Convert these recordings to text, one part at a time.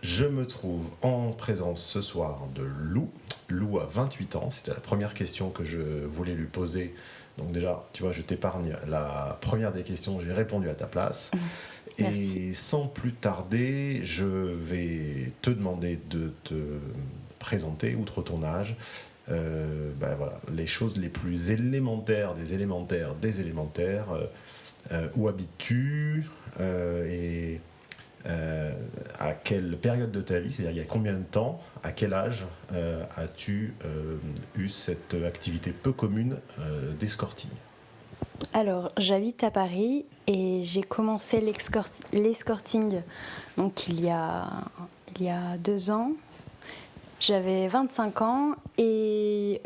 Je me trouve en présence ce soir de Lou. Lou a 28 ans, c'était la première question que je voulais lui poser. Donc déjà, tu vois, je t'épargne la première des questions, j'ai répondu à ta place. Merci. Et sans plus tarder, je vais te demander de te présenter, outre ton âge, voilà, les choses les plus élémentaires des élémentaires des élémentaires. Où habites-tu et euh, à quelle période de ta vie, c'est-à-dire il y a combien de temps, à quel âge as-tu eu cette activité peu commune d'escorting? Alors, j'habite à Paris et j'ai commencé l'escorting donc il y a 2 ans. J'avais 25 ans Et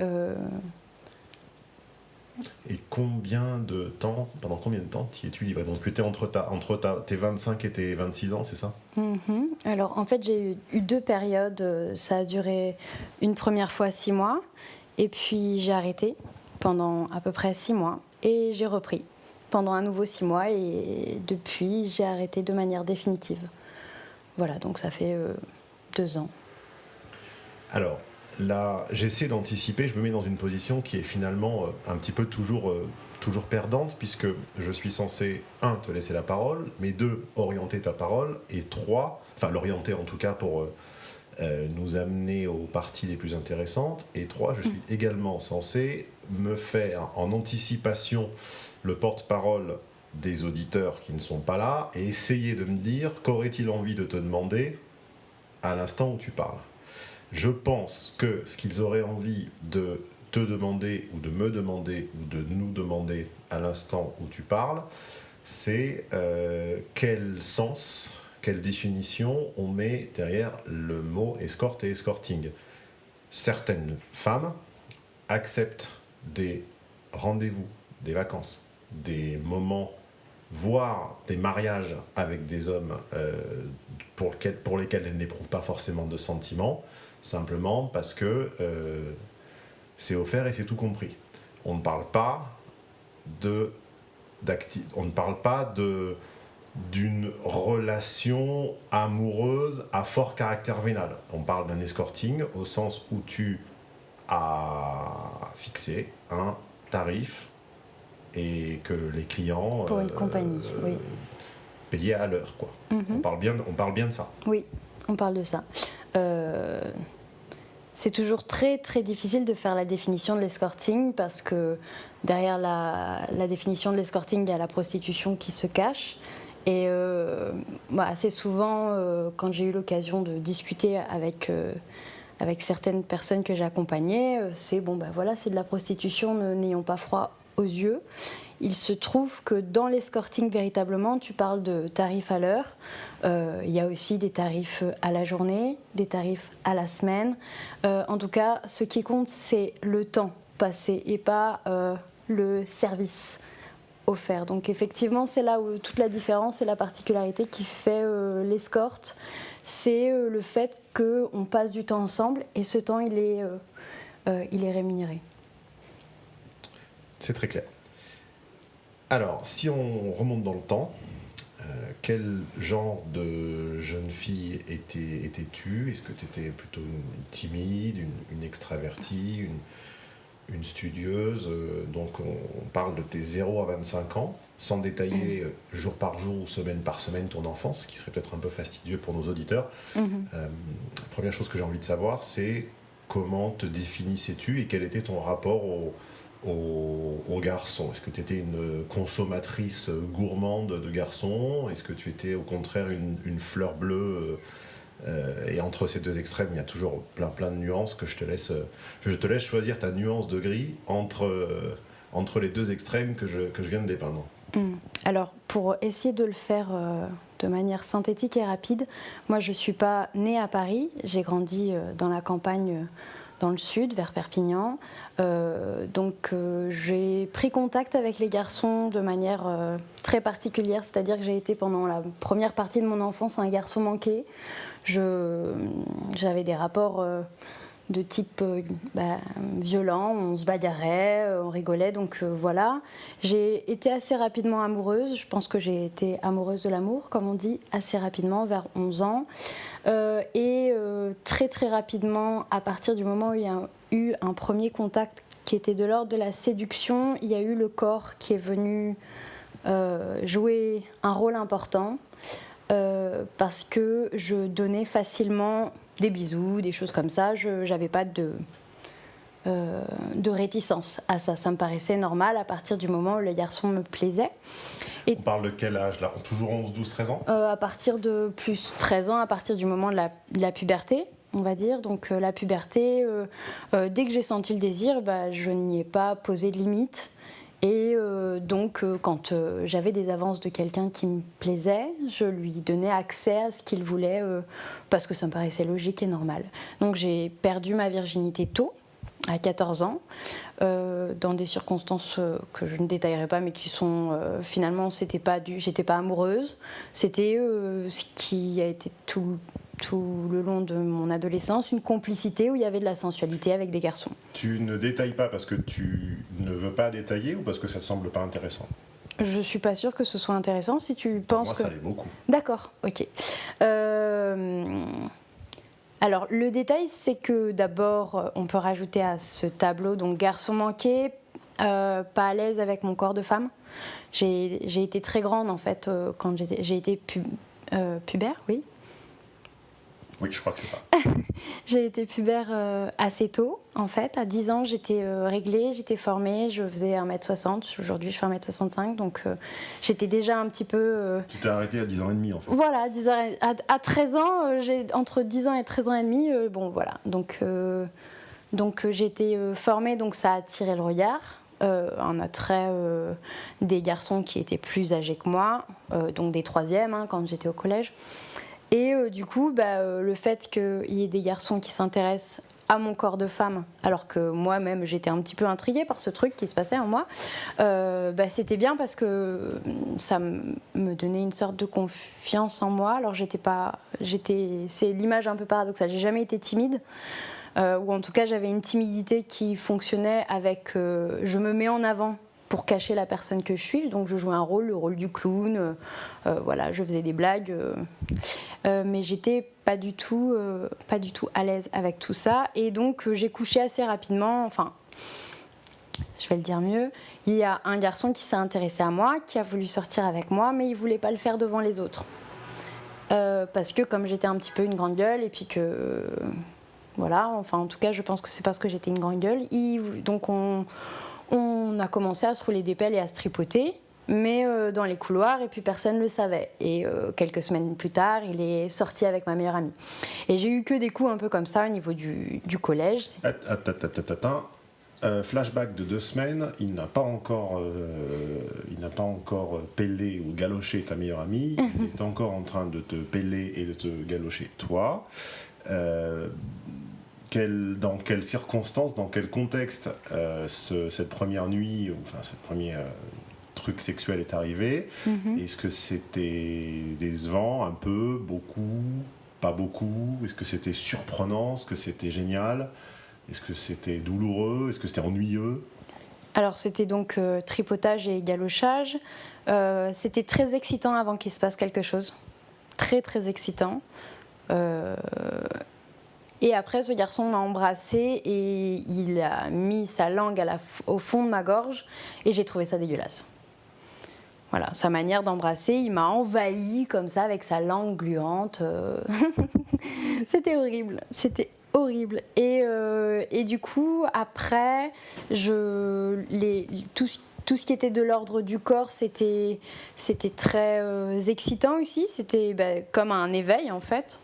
combien de temps, pendant combien de temps tu es libre? Donc tu étais tes 25 et tes 26 ans, c'est ça? alors en fait j'ai eu 2 périodes, ça a duré une première fois 6 mois et puis j'ai arrêté pendant à peu près 6 mois et j'ai repris pendant un nouveau 6 mois et depuis j'ai arrêté de manière définitive. Voilà, donc ça fait 2 ans. Alors, là, j'essaie d'anticiper, je me mets dans une position qui est finalement un petit peu toujours perdante, puisque je suis censé, un, te laisser la parole, mais deux, orienter ta parole, et trois, enfin l'orienter en tout cas pour nous amener aux parties les plus intéressantes, et trois, je suis également censé me faire en anticipation le porte-parole des auditeurs qui ne sont pas là, et essayer de me dire qu'aurait-il envie de te demander à l'instant où tu parles. Je pense que ce qu'ils auraient envie de te demander ou de me demander ou de nous demander à l'instant où tu parles, c'est quel sens, quelle définition on met derrière le mot escorte et escorting. Certaines femmes acceptent des rendez-vous, des vacances, des moments, voire des mariages avec des hommes pour lesquels elles n'éprouvent pas forcément de sentiments, simplement parce que c'est offert et c'est tout compris. On ne parle pas de on ne parle pas d'une relation amoureuse à fort caractère vénal. On parle d'un escorting au sens où tu as fixé un tarif et que les clients Pour une compagnie, oui. payaient à l'heure, quoi. Mmh. On parle bien de ça. Oui, on parle de ça. Heu, c'est toujours très, très difficile de faire la définition de l'escorting parce que derrière la définition de l'escorting, il y a la prostitution qui se cache et assez souvent, quand j'ai eu l'occasion de discuter avec certaines personnes que j'accompagnais, c'est bon, bah, voilà, c'est de la prostitution, n'ayons pas froid aux yeux. Il se trouve que dans l'escorting, véritablement, tu parles de tarifs à l'heure. Il y a aussi des tarifs à la journée, des tarifs à la semaine. En tout cas, ce qui compte, c'est le temps passé et pas le service offert. Donc effectivement, c'est là où toute la différence et la particularité qui fait l'escorte, c'est le fait qu'on passe du temps ensemble et ce temps, il est rémunéré. C'est très clair. Alors, si on remonte dans le temps, quel genre de jeune fille étais-tu? Est-ce que tu étais plutôt une timide, une extravertie, une studieuse? Donc on parle de tes 0 à 25 ans, sans détailler jour par jour ou semaine par semaine ton enfance, ce qui serait peut-être un peu fastidieux pour nos auditeurs. Mhm. Première chose que j'ai envie de savoir, c'est comment te définissais-tu et quel était ton rapport aux garçons? Est-ce que tu étais une consommatrice gourmande de garçons? Est-ce que tu étais au contraire une fleur bleue? Et entre ces deux extrêmes, il y a toujours plein de nuances que je te laisse choisir ta nuance de gris entre les deux extrêmes que je viens de dépeindre. Mm. Alors, pour essayer de le faire de manière synthétique et rapide, moi je ne suis pas née à Paris, j'ai grandi dans la campagne, dans le sud, vers Perpignan. J'ai pris contact avec les garçons de manière très particulière, c'est-à-dire que j'ai été pendant la première partie de mon enfance un garçon manqué. J'avais des rapports de type violent, on se bagarrait, on rigolait, donc voilà. J'ai été assez rapidement amoureuse, je pense que j'ai été amoureuse de l'amour, comme on dit, assez rapidement, vers 11 ans. Très très rapidement, à partir du moment où il y a eu un premier contact qui était de l'ordre de la séduction, il y a eu le corps qui est venu jouer un rôle important parce que je donnais facilement des bisous, des choses comme ça. Je n'avais pas de réticence à ça. Ça me paraissait normal à partir du moment où le garçon me plaisait. On parle de quel âge là? Toujours 11, 12, 13 ans? À partir de plus 13 ans, à partir du moment de la puberté, on va dire. Donc la puberté, dès que j'ai senti le désir, je n'y ai pas posé de limite. Et quand j'avais des avances de quelqu'un qui me plaisait, je lui donnais accès à ce qu'il voulait parce que ça me paraissait logique et normal. Donc j'ai perdu ma virginité tôt, à 14 ans, dans des circonstances que je ne détaillerai pas, mais qui sont finalement, j'étais pas amoureuse. C'était ce qui a été tout le long de mon adolescence, une complicité où il y avait de la sensualité avec des garçons. Tu ne détailles pas parce que tu ne veux pas détailler ou parce que ça te semble pas intéressant? Je suis pas sûre que ce soit intéressant si tu penses Moi, que... ça l'est beaucoup. D'accord, ok. Alors, le détail, c'est que d'abord, on peut rajouter à ce tableau, donc garçon manqué, pas à l'aise avec mon corps de femme. J'ai été très grande, en fait, quand j'ai été pubère, oui. Oui, je crois que c'est ça. J'ai été pubère assez tôt, en fait. À 10 ans, j'étais réglée, j'étais formée, je faisais 1m60. Aujourd'hui, je fais 1m65, donc j'étais déjà un petit peu... Tu t'es arrêtée à 10 ans et demi, en fait. Voilà, 10 ans, à 13 ans, entre 10 ans et 13 ans et demi, bon, voilà. Donc j'ai été formée, donc ça a attiré le regard. Un attrait des garçons qui étaient plus âgés que moi, donc des troisièmes, quand j'étais au collège. Et du coup, le fait qu'il y ait des garçons qui s'intéressent à mon corps de femme, alors que moi-même j'étais un petit peu intriguée par ce truc qui se passait en moi, c'était bien parce que ça me donnait une sorte de confiance en moi. Alors c'est l'image un peu paradoxale, j'ai jamais été timide, ou en tout cas j'avais une timidité qui fonctionnait avec je me mets en avant pour cacher la personne que je suis, donc je jouais le rôle du clown, voilà, je faisais des blagues, mais j'étais pas du tout à l'aise avec tout ça, et donc j'ai couché assez rapidement, enfin, je vais le dire mieux, il y a un garçon qui s'est intéressé à moi, qui a voulu sortir avec moi, mais il voulait pas le faire devant les autres, parce que comme j'étais un petit peu une grande gueule, et puis que, voilà, enfin en tout cas je pense que c'est parce que j'étais une grande gueule, donc on a commencé à se rouler des pelles et à se tripoter, mais dans les couloirs, et puis personne ne le savait. Et quelques semaines plus tard, il est sorti avec ma meilleure amie. Et j'ai eu que des coups un peu comme ça au niveau du collège. Attends. Flashback de 2 semaines, il n'a pas encore pellé ou galoché ta meilleure amie, il est encore en train de te peller et de te galocher toi. Dans quelles circonstances, dans quel contexte cette première nuit, enfin cette première truc sexuel est arrivé? Est-ce que c'était décevant, un peu, beaucoup, pas beaucoup? Est-ce que c'était surprenant? Est-ce que c'était génial? Est-ce que c'était douloureux? Est-ce que c'était ennuyeux? Alors c'était donc tripotage et galochage. C'était très excitant avant qu'il se passe quelque chose. Très très excitant. Et après, ce garçon m'a embrassée et il a mis sa langue au fond de ma gorge, et j'ai trouvé ça dégueulasse. Voilà, sa manière d'embrasser, il m'a envahie comme ça avec sa langue gluante. C'était horrible, c'était horrible. Et du coup, après, tout ce qui était de l'ordre du corps, c'était très excitant aussi. C'était comme un éveil en fait.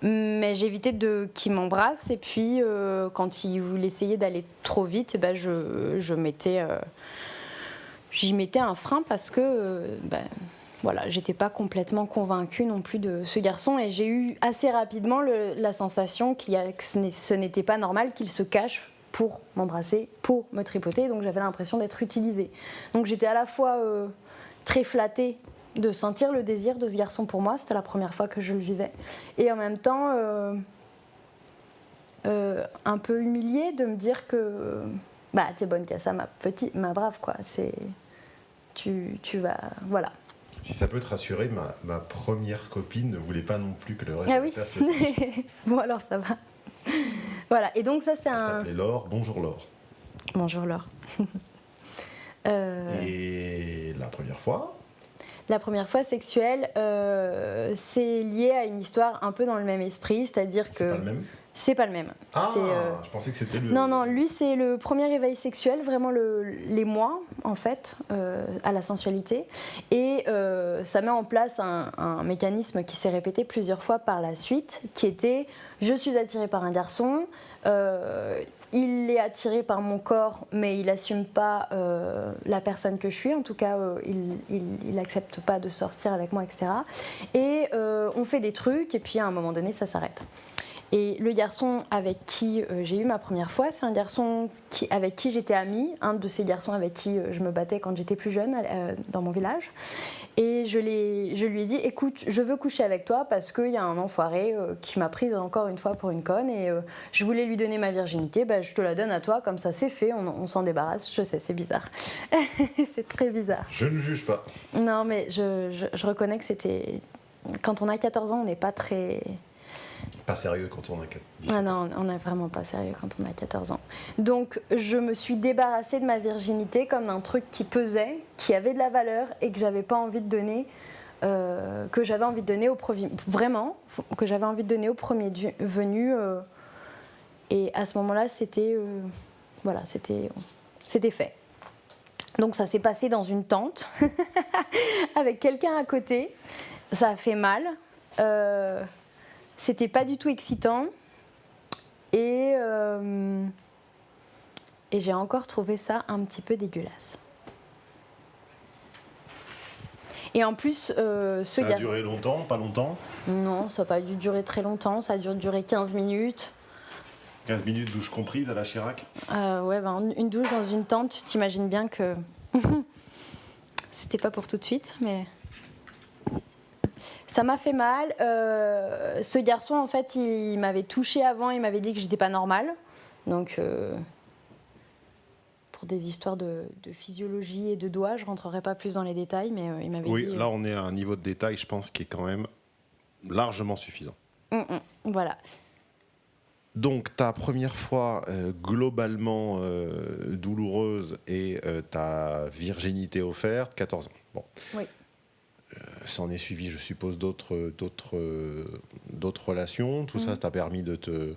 Mais j'évitais qu'il m'embrasse, et puis quand il voulait essayer d'aller trop vite, j'y mettais un frein parce que voilà, j'étais pas complètement convaincue non plus de ce garçon, et j'ai eu assez rapidement la sensation que ce n'était pas normal qu'il se cache pour m'embrasser, pour me tripoter, donc j'avais l'impression d'être utilisée. Donc j'étais à la fois très flattée de sentir le désir de ce garçon pour moi, c'était la première fois que je le vivais, et en même temps un peu humiliée de me dire que t'es bonne qu'à ça, ma brave, quoi, tu vas, voilà. Si ça peut te rassurer, ma première copine ne voulait pas non plus que le reste Ah de la oui. classe le sache. Bon, alors ça va. Voilà, et donc ça c'est Elle un... s'appelait Laure, bonjour Laure. Bonjour Laure. Et la première fois, La première fois sexuelle, c'est lié à une histoire un peu dans le même esprit, c'est-à-dire c'est que... pas le même. C'est pas le même. Ah, C'est, je pensais que c'était le. Non, non, lui c'est le premier éveil sexuel, vraiment les mois en fait, à la sensualité. Et ça met en place un mécanisme qui s'est répété plusieurs fois par la suite, qui était je suis attirée par un garçon, il est attiré par mon corps, mais il n'assume pas la personne que je suis, en tout cas il n'accepte pas de sortir avec moi, etc. Et on fait des trucs, et puis à un moment donné ça s'arrête. Et le garçon avec qui j'ai eu ma première fois, c'est un garçon avec qui j'étais amie, un de ces garçons avec qui je me battais quand j'étais plus jeune dans mon village. Et je lui ai dit, écoute, je veux coucher avec toi parce qu'il y a un enfoiré qui m'a prise encore une fois pour une conne et je voulais lui donner ma virginité, bah, je te la donne à toi, comme ça c'est fait, on s'en débarrasse. Je sais, c'est bizarre. C'est très bizarre. Je ne juge pas. Non, mais je reconnais que c'était... Quand on a 14 ans, on n'est pas très... Pas sérieux quand on a 17 Ah ans. non, on n'est vraiment pas sérieux quand on a 14 ans. Donc je me suis débarrassée de ma virginité comme d'un truc qui pesait, qui avait de la valeur et que j'avais pas envie de donner, que j'avais envie de donner au premier, vraiment, que j'avais envie de donner au premier venu. Et à ce moment-là, c'était, voilà, c'était fait. Donc ça s'est passé dans une tente avec quelqu'un à côté. Ça a fait mal. C'était pas du tout excitant et j'ai encore trouvé ça un petit peu dégueulasse. Et en plus, Ça a duré longtemps, pas longtemps? Non, ça n'a pas dû durer très longtemps, ça a dû durer 15 minutes. 15 minutes douche comprise à la Chirac? Ouais, ben, une douche dans une tente, tu t'imagines bien que c'était pas pour tout de suite, mais... Ça m'a fait mal. Ce garçon, en fait, il m'avait touchée avant, il m'avait dit que j'étais pas normale. Donc, pour des histoires de physiologie et de doigts, je rentrerai pas plus dans les détails, mais il m'avait dit... Oui, là on est à un niveau de détail, je pense, qui est quand même largement suffisant. Voilà. Donc ta première fois globalement douloureuse et ta virginité offerte, 14 ans. Bon. Oui. Ça en est suivi, je suppose, d'autres relations. Tout ça t'a permis de te...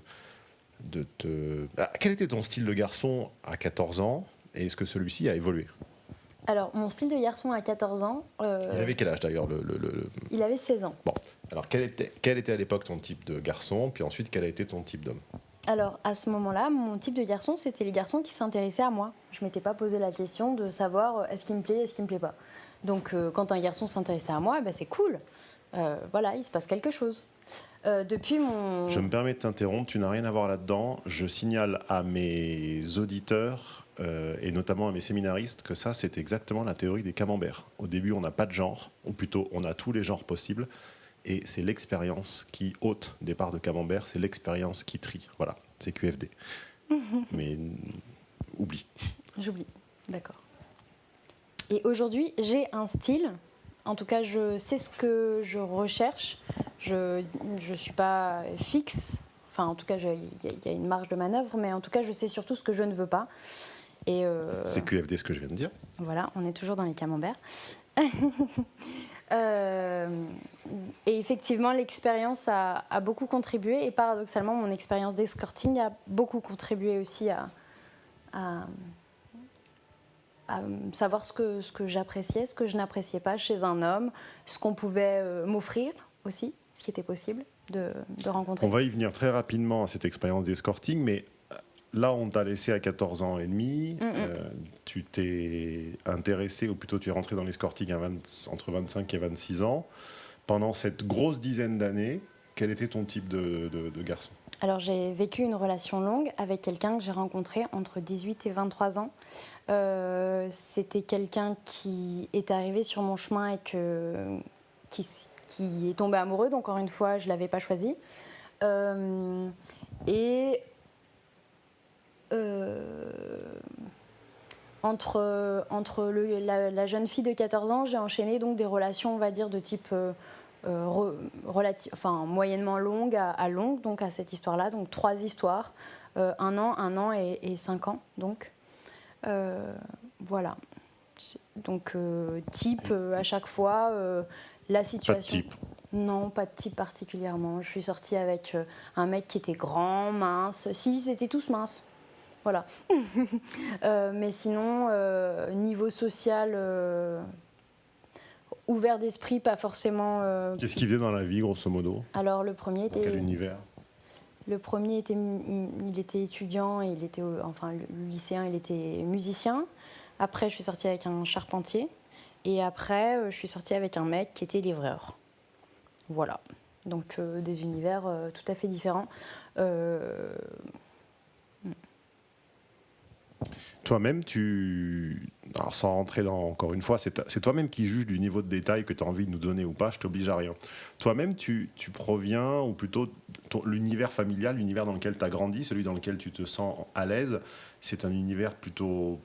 Ah, quel était ton style de garçon à 14 ans et est-ce que celui-ci a évolué? Alors, mon style de garçon à 14 ans... Il avait quel âge d'ailleurs Il avait 16 ans. Bon, alors quel était à l'époque ton type de garçon, puis ensuite quel a été ton type d'homme? Alors, à ce moment-là, mon type de garçon, c'était les garçons qui s'intéressaient à moi. Je m'étais pas posé la question de savoir est-ce qu'il me plaît, est-ce qu'il me plaît pas. Donc, quand un garçon s'intéressait à moi, ben, c'est cool. Voilà, il se passe quelque chose. Depuis mon... Je me permets de t'interrompre, tu n'as rien à voir là-dedans. Je signale à mes auditeurs et notamment à mes séminaristes que ça, c'est exactement la théorie des camemberts. Au début, on n'a pas de genre, ou plutôt, on a tous les genres possibles. Et c'est l'expérience qui ôte des parts de camembert, c'est l'expérience qui trie. Voilà, c'est QFD. Mais oublie. J'oublie, d'accord. Et aujourd'hui, j'ai un style. En tout cas, je sais ce que je recherche. Je ne suis pas fixe. Enfin, en tout cas, il y a une marge de manœuvre, mais en tout cas, je sais surtout ce que je ne veux pas. Et c'est QFD ce que je viens de dire. Voilà, on est toujours dans les camemberts. Et effectivement, l'expérience a beaucoup contribué. Et paradoxalement, mon expérience d'escorting a beaucoup contribué aussi à savoir ce que j'appréciais, ce que je n'appréciais pas chez un homme, ce qu'on pouvait m'offrir aussi, ce qui était possible de rencontrer. On va y venir très rapidement à cette expérience d'escorting, mais là, on t'a laissé à 14 ans et demi. Tu t'es intéressé, ou plutôt tu es rentré dans l'escorting entre 25 et 26 ans. Pendant cette grosse dizaine d'années, quel était ton type de garçon? Alors, j'ai vécu une relation longue avec quelqu'un que j'ai rencontré entre 18 et 23 ans. C'était quelqu'un qui est arrivé sur mon chemin et qui est tombé amoureux. Donc, encore une fois, je ne l'avais pas choisi. entre la jeune fille de 14 ans, j'ai enchaîné donc des relations, on va dire, de type moyennement longue à longue, donc à cette histoire-là, donc 3 histoires, 1 an et 5 ans, donc voilà. Donc type à chaque fois, la situation. Pas de type. Non, pas de type particulièrement. Je suis sortie avec un mec qui était grand, mince. Si, ils étaient tous minces. Voilà. Mais sinon, niveau social, ouvert d'esprit, pas forcément. Qu'est-ce qu'il faisait dans la vie, grosso modo? Alors le premier Dans quel univers? Le premier était, il était étudiant, et le lycéen, il était musicien. Après, je suis sortie avec un charpentier. Et après, je suis sortie avec un mec qui était livreur. Voilà. Donc des univers tout à fait différents. Toi-même, alors sans rentrer encore une fois, c'est toi-même qui juges du niveau de détail que tu as envie de nous donner ou pas, je t'oblige à rien. Toi-même, tu proviens, ou plutôt l'univers familial, l'univers dans lequel tu as grandi, celui dans lequel tu te sens à l'aise, c'est un univers plutôt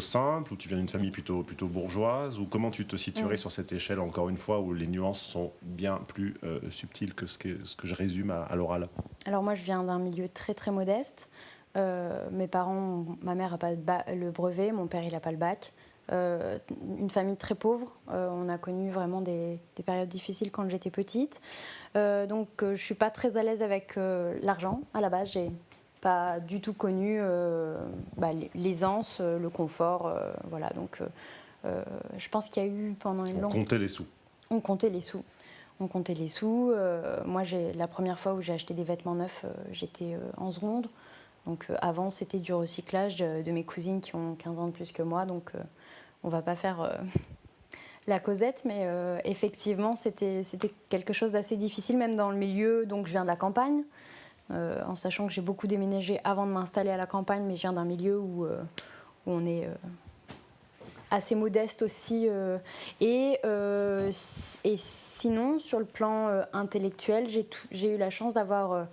simple, ou tu viens d'une famille plutôt bourgeoise, ou comment tu te situerais sur cette échelle, encore une fois, où les nuances sont bien plus subtiles que ce que je résume à l'oral? Alors moi, je viens d'un milieu très très modeste. Mes parents, ma mère n'a pas le brevet, mon père il n'a pas le bac. Une famille très pauvre. On a connu vraiment des périodes difficiles quand j'étais petite. Donc je ne suis pas très à l'aise avec l'argent. À la base, j'ai pas du tout connu l'aisance, le confort. Voilà. Donc je pense qu'il y a eu pendant une longue... On comptait les sous. On comptait les sous. On comptait les sous. Moi, la première fois où j'ai acheté des vêtements neufs, j'étais en seconde. Donc avant, c'était du recyclage de mes cousines qui ont 15 ans de plus que moi. Donc on ne va pas faire la causette. Mais effectivement, c'était quelque chose d'assez difficile, même dans le milieu. Donc je viens de la campagne, en sachant que j'ai beaucoup déménagé avant de m'installer à la campagne. Mais je viens d'un milieu où on est assez modeste aussi. Et sinon, sur le plan intellectuel, j'ai eu la chance d'avoir...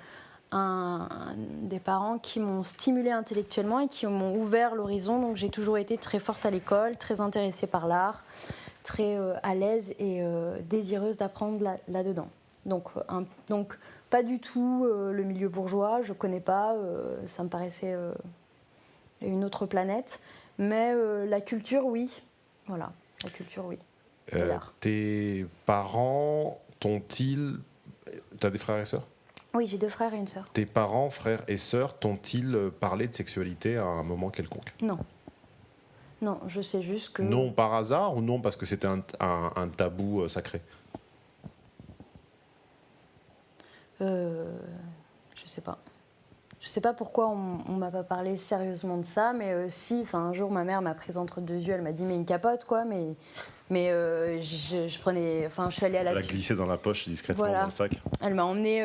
des parents qui m'ont stimulée intellectuellement et qui m'ont ouvert l'horizon. Donc j'ai toujours été très forte à l'école, très intéressée par l'art, très à l'aise et désireuse d'apprendre là-dedans. Donc pas du tout le milieu bourgeois, je ne connais pas, ça me paraissait une autre planète. Mais la culture, oui. Voilà, la culture, oui. Et l'art. Tes parents t'ont-ils... T'as des frères et sœurs? Oui, j'ai 2 frères et une sœur. Tes parents, frères et sœurs, t'ont-ils parlé de sexualité à un moment quelconque? Non. Non, je sais juste que... Non par hasard ou non parce que c'était un tabou sacré? Je sais pas. Je sais pas pourquoi on m'a pas parlé sérieusement de ça, mais si, un jour ma mère m'a prise entre 2 yeux, elle m'a dit mais une capote quoi, mais je prenais, je suis allée à la... Tu l'as glissé dans la poche discrètement Voilà. dans le sac. Elle m'a emmenée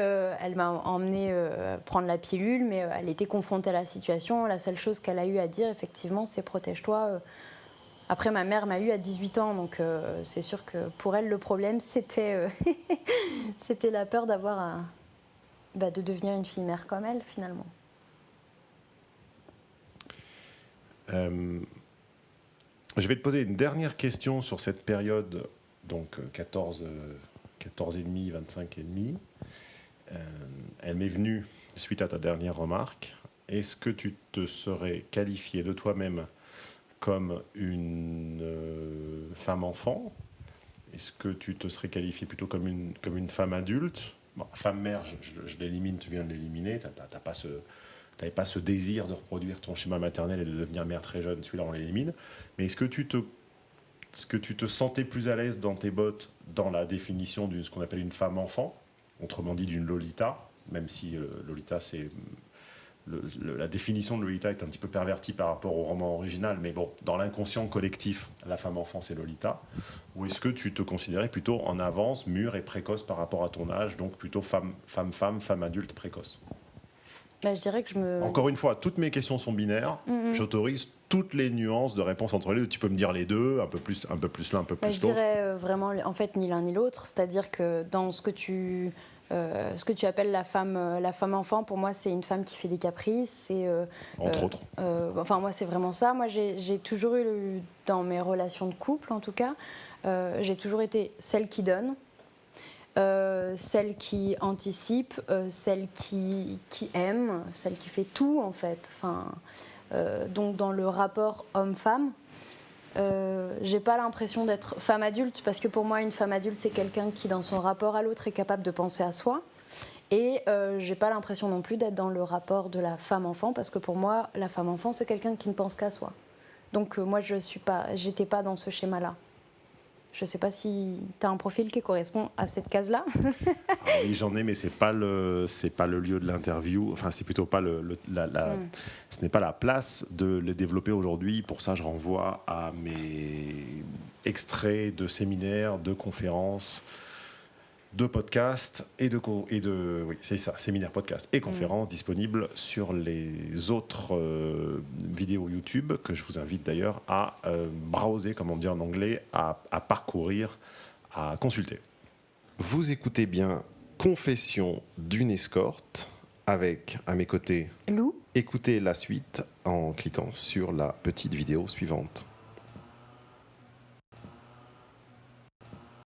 prendre la pilule, mais elle était confrontée à la situation. La seule chose qu'elle a eu à dire, effectivement, c'est protège-toi. Après, ma mère m'a eu à 18 ans, donc c'est sûr que pour elle, le problème, c'était c'était la peur d'avoir de devenir une fille mère comme elle, finalement. Je vais te poser une dernière question sur cette période, donc 14 et demi, 25 et demi. Elle m'est venue suite à ta dernière remarque. Est-ce que tu te serais qualifiée de toi-même comme une femme-enfant? Est-ce que tu te serais qualifiée plutôt comme une femme adulte? Bon, femme-mère, je l'élimine, tu viens de l'éliminer. Tu n'avais pas ce désir de reproduire ton schéma maternel et de devenir mère très jeune, celui-là on l'élimine. Mais est-ce que tu te sentais plus à l'aise dans tes bottes dans la définition de ce qu'on appelle une femme-enfant, autrement dit d'une Lolita, même si Lolita c'est... la définition de Lolita est un petit peu pervertie par rapport au roman original, mais bon, dans l'inconscient collectif, la femme-enfant, c'est Lolita. Ou est-ce que tu te considérais plutôt en avance, mûre et précoce par rapport à ton âge, donc plutôt femme adulte précoce? Je dirais que je me... Encore une fois, toutes mes questions sont binaires. J'autorise toutes les nuances de réponse entre les deux. Tu peux me dire les deux, un peu plus l'un, un peu plus Je l'autre. dirais vraiment en fait ni l'un ni l'autre. C'est-à-dire que dans ce que tu appelles la femme enfant, pour moi c'est une femme qui fait des caprices. Entre autres. Enfin moi c'est vraiment ça. Moi j'ai toujours eu, dans mes relations de couple en tout cas, j'ai toujours été celle qui donne, celle qui anticipe, celle qui aime, celle qui fait tout en fait. Enfin, donc dans le rapport homme-femme, j'ai pas l'impression d'être femme adulte, parce que pour moi une femme adulte c'est quelqu'un qui dans son rapport à l'autre est capable de penser à soi, et j'ai pas l'impression non plus d'être dans le rapport de la femme enfant, parce que pour moi la femme enfant c'est quelqu'un qui ne pense qu'à soi. Donc moi j'étais pas dans ce schéma là. Je sais pas si tu as un profil qui correspond à cette case là. Ah oui, j'en ai, mais c'est pas le lieu de l'interview. Enfin, c'est plutôt pas ce n'est pas la place de les développer aujourd'hui. Pour ça, je renvoie à mes extraits de séminaires, de conférences, de podcasts oui, c'est ça, séminaires, podcasts et conférences disponibles sur les autres vidéos YouTube, que je vous invite d'ailleurs à browser, comme on dit en anglais, à parcourir, à consulter. Vous écoutez bien Confession d'une escorte avec, à mes côtés, Lou. Écoutez la suite en cliquant sur la petite vidéo suivante.